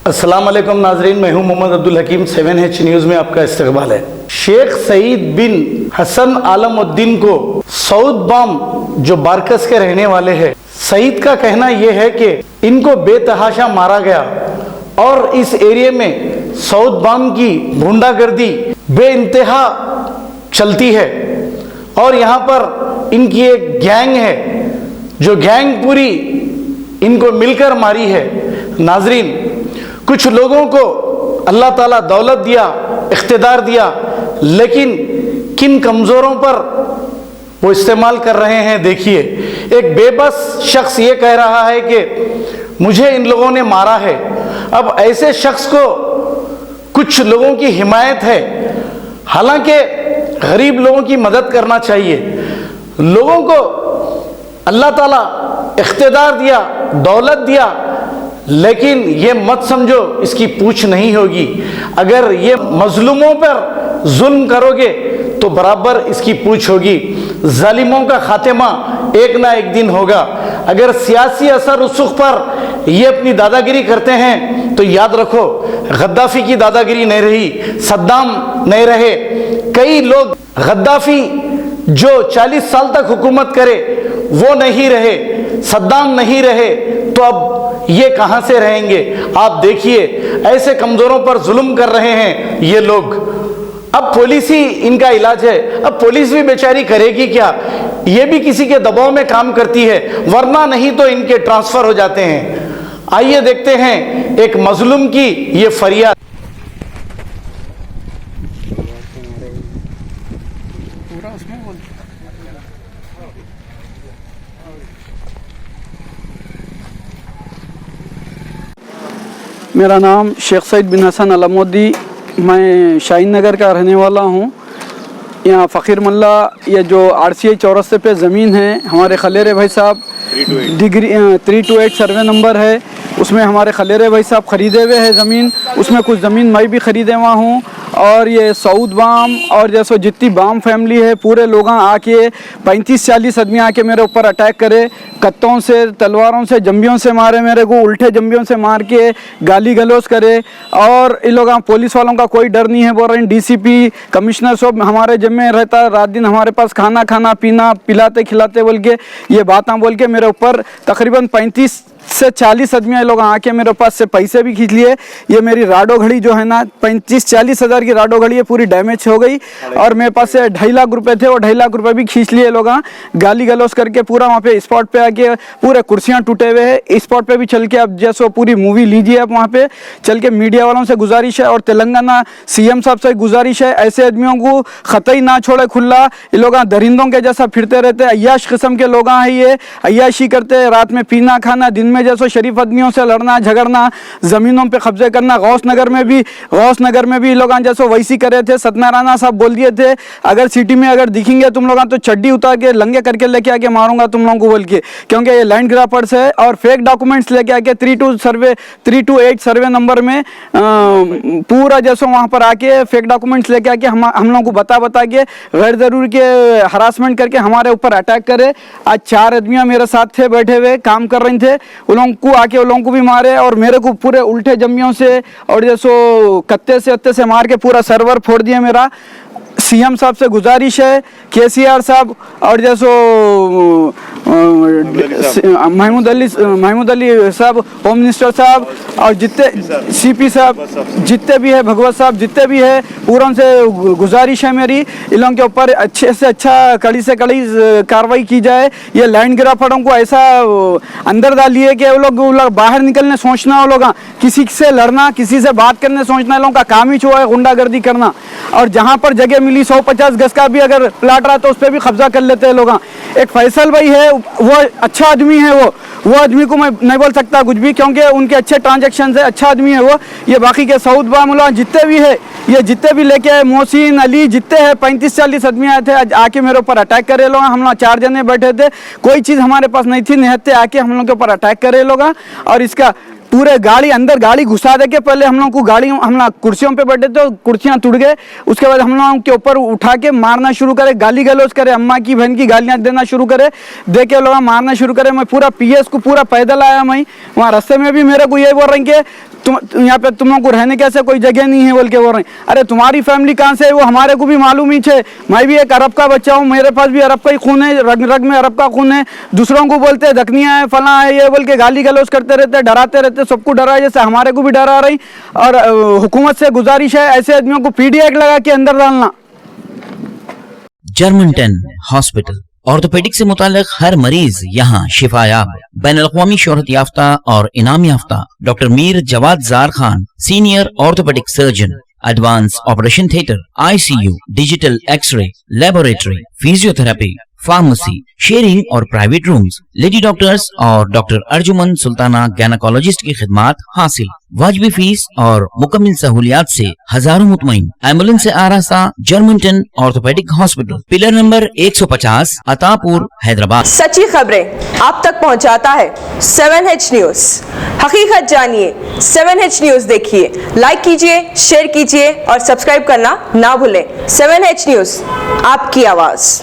अस्सलाम वालेकुम नाजरीन, मैं हूं मोहम्मद अब्दुल हकीम। 7H न्यूज़ में आपका इस्तकबाल है। शेख सईद बिन हसन आलमुद्दीन को सऊद बाम जो बारकस के रहने वाले हैं, सईद का कहना यह है कि इनको बेतहाशा मारा गया और इस एरिया में सऊद बाम की गुंडागर्दी बेइंतहा चलती है और यहाँ पर इनकी एक गैंग है जो गैंग पूरी इनको मिलकर मारी है। नाजरीन, कुछ लोगों को अल्लाह ताला दौलत दिया, इख्तिदार दिया, लेकिन किन कमज़ोरों पर वो इस्तेमाल कर रहे हैं देखिए। एक बेबस शख्स ये कह रहा है कि मुझे इन लोगों ने मारा है। अब ऐसे शख्स को कुछ लोगों की हिमायत है, हालांकि गरीब लोगों की मदद करना चाहिए। लोगों को अल्लाह ताला इख्तिदार दिया, दौलत दिया, लेकिन ये मत समझो इसकी पूछ नहीं होगी। अगर ये मजलूमों पर जुल्म करोगे तो बराबर इसकी पूछ होगी। जालिमों का खात्मा एक ना एक दिन होगा। अगर सियासी असर रसूख पर ये अपनी दादागिरी करते हैं तो याद रखो, गद्दाफी की दादागिरी नहीं रही, सद्दाम नहीं रहे। कई लोग गद्दाफी जो 40 साल तक हुकूमत करे वो नहीं रहे, सद्दाम नहीं रहे, तो अब ये कहां से रहेंगे? आप देखिए, ऐसे कमजोरों पर जुल्म कर रहे हैं ये लोग। अब पुलिस ही इनका इलाज है। अब पुलिस भी बेचारी करेगी क्या? ये भी किसी के दबाव में काम करती है, वरना नहीं तो इनके ट्रांसफर हो जाते हैं। आइए देखते हैं एक मजलूम की ये फरियाद। मेरा नाम शेख सईद बिन हसन आलमुद्दीन, मैं शाहीन नगर का रहने वाला हूँ। यहाँ फ़कीर मल्ला ये जो RCI चौरस्ते पे ज़मीन है, हमारे खलेरे भाई साहब डिग्री 328 सर्वे नंबर है, उसमें हमारे खलेरे भाई साहब ख़रीदे हुए है ज़मीन। उसमें कुछ ज़मीन मैं भी ख़रीदे हुआ हूँ। और ये सऊद बाम और जैसो जितनी बाम फैमिली है, पूरे लोग आके 35-40 आदमी आके मेरे ऊपर अटैक करे, कत्तों से, तलवारों से, जंबियों से मारे, मेरे को उल्टे जंबियों से मार के गाली गलौज करे। और इन लोग पुलिस वालों का कोई डर नहीं है, बोल रहे हैं DCP कमिश्नर सब हमारे जिम्मे में रहता है, रात दिन हमारे पास खाना पीना पिलाते खिलाते बोल के ये बातें बोल के मेरे ऊपर तकरीबन 35 से 40 आदमी लोग आके मेरे पास से पैसे भी खींच लिए। ये मेरी राडो घड़ी जो है ना 35-40 हज़ार की राडो घड़ी है, पूरी डैमेज हो गई। और मेरे पास से 2.5 लाख रुपए थे, वो 2.5 लाख रुपए भी खींच लिए लोग गाली गलौज करके। पूरा वहाँ पे स्पॉट पे आके पूरे कुर्सियाँ टूटे हुए हैं। स्पॉट पे भी चल के आप जैसो पूरी मूवी लीजिए, आप वहाँ पे चल के मीडिया वालों से गुजारिश है और तेलंगाना CM साहब से गुजारिश है, ऐसे आदमियों को खतई ना छोड़े खुला। ये लोग दरिंदों के जैसा फिरते रहते, अय्याश किस्म के लोग हैं, ये अय्याशी करते, रात में पीना खाना, दिन में जैसो शरीफ आदमियों से लड़ना झगड़ना, ज़मीनों पे कब्जे करना। गौस नगर में भी लोग जैसो वैसी करे थे। सत्यनारायण साहब बोल दिए थे, अगर सिटी में अगर दिखेंगे तुम लोग तो चड्डी उतार के लंगे करके लेके आके मारूंगा तुम लोगों को बोल के, क्योंकि ये लैंड ग्रापर्स है। और फेक डॉक्यूमेंट्स लेके आके 328 सर्वे नंबर में पूरा जैसो वहाँ पर आके फेक डॉक्यूमेंट्स लेके आके हम लोगों को बता के गैर जरूरी के हरासमेंट करके हमारे ऊपर अटैक करे। आज 4 आदमियाँ मेरे साथ थे, बैठे हुए काम कर रहे थे, उन लोगों को आके उन लोगों को भी मारे और मेरे को पूरे उल्टे जम्बियों से और जैसो कत्ते से मार के पूरा सर्वर फोड़ दिया मेरा। CM साहब से गुजारिश है, KCR साहब और जैसो महमूद अली साहब, होम मिनिस्टर साहब और जितने CP साहब जितने भी है, भगवत साहब जितने भी है, पूरा उनसे गुजारिश है मेरी, इन लोगों के ऊपर अच्छे से अच्छा कड़ी से कड़ी कार्रवाई की जाए। ये लैंड ग्राफरों को ऐसा अंदर डालिए कि वो लोग बाहर निकलने सोचना, वो लोग किसी से लड़ना, किसी से बात करने सोचना, लोगों का काम ही जो है गुंडागर्दी करना। और जहाँ पर जगह मिली 150 गज का भी अगर प्लाट रहा तो उस पर भी कब्जा कर लेते हैं लोग। एक फैसल भाई है, वो अच्छा आदमी है, वो आदमी को मैं नहीं बोल सकता कुछ भी, क्योंकि उनके अच्छे ट्रांजैक्शन है, अच्छा आदमी है वो। ये बाकी के सऊद बामुला जितने भी है, ये जितने भी लेके आए, मोहसिन अली जितने हैं, 35-40 आदमी आए थे, आज आके मेरे ऊपर अटैक करे लोग। हम लोग 4 जने बैठे थे, कोई चीज़ हमारे पास नहीं थी, निहत्ते आके हम लोग के ऊपर अटैक करे लोग। और इसका पूरे गाड़ी अंदर गाड़ी घुसा दे के पहले हम लोग को गाड़ी, हम लोग कुर्सियों पे बैठे थे, कुर्सियां टूट गए। उसके बाद हम लोग के ऊपर उठा के मारना शुरू करे, गाली गलौज करे, अम्मा की बहन की गालियां देना शुरू करे, दे के लोग मारना शुरू करे। मैं पूरा PS को पूरा पैदल आया, मैं वहाँ रास्ते में भी मेरे को ये बोल रहे हैं कि तुम यहाँ पे तुम लोग को रहने कैसे कोई जगह नहीं है बोल के बोल रहे हैं। अरे तुम्हारी फैमिली कहाँ से है वो हमारे को भी मालूम ही है। मैं भी एक अरब का बच्चा हूँ, मेरे पास भी अरब का ही खून है, रग रग में अरब का खून है। दूसरों को बोलते हैं दखनिया है, फला है, ये बोल के गाली गलौज करते रहते, डराते रहते, सबको डरा जैसे हमारे को भी डरा रही। और हुकूमत से गुजारिश है ऐसे आदमियों को पीडी एक्ट लगा के अंदर डालना। जर्मनटन हॉस्पिटल ऑर्थोपेडिक से मुताल्लिक हर मरीज यहाँ शिफायाब। बैनुल-अक़वामी शोहरत याफ्ता और इनाम याफ्ता doctor Mir Jawad Zar Khan, senior orthopedic surgeon, advance operation theatre, ICU, digital x ray, laboratory, physiotherapy, pharmacy, sharing और प्राइवेट रूम्स, लेडी डॉक्टर्स और डॉक्टर अर्जुमन सुल्ताना गैनकोलॉजिस्ट की खिदमात हासिल। वाजिबी फीस और मुकम्मल सहूलियात से हजारों मुतमईन। एम्बुलेंस से आरास्ता Germanton orthopedic hospital, pillar number 150, Attapur, Hyderabad. सच्ची खबरें आप तक पहुंचाता है 7H न्यूज। हकीकत जानिए, 7H न्यूज देखिए, लाइक कीजिए, शेयर कीजिए और सब्सक्राइब करना ना भूलें। 7H न्यूज, आपकी आवाज।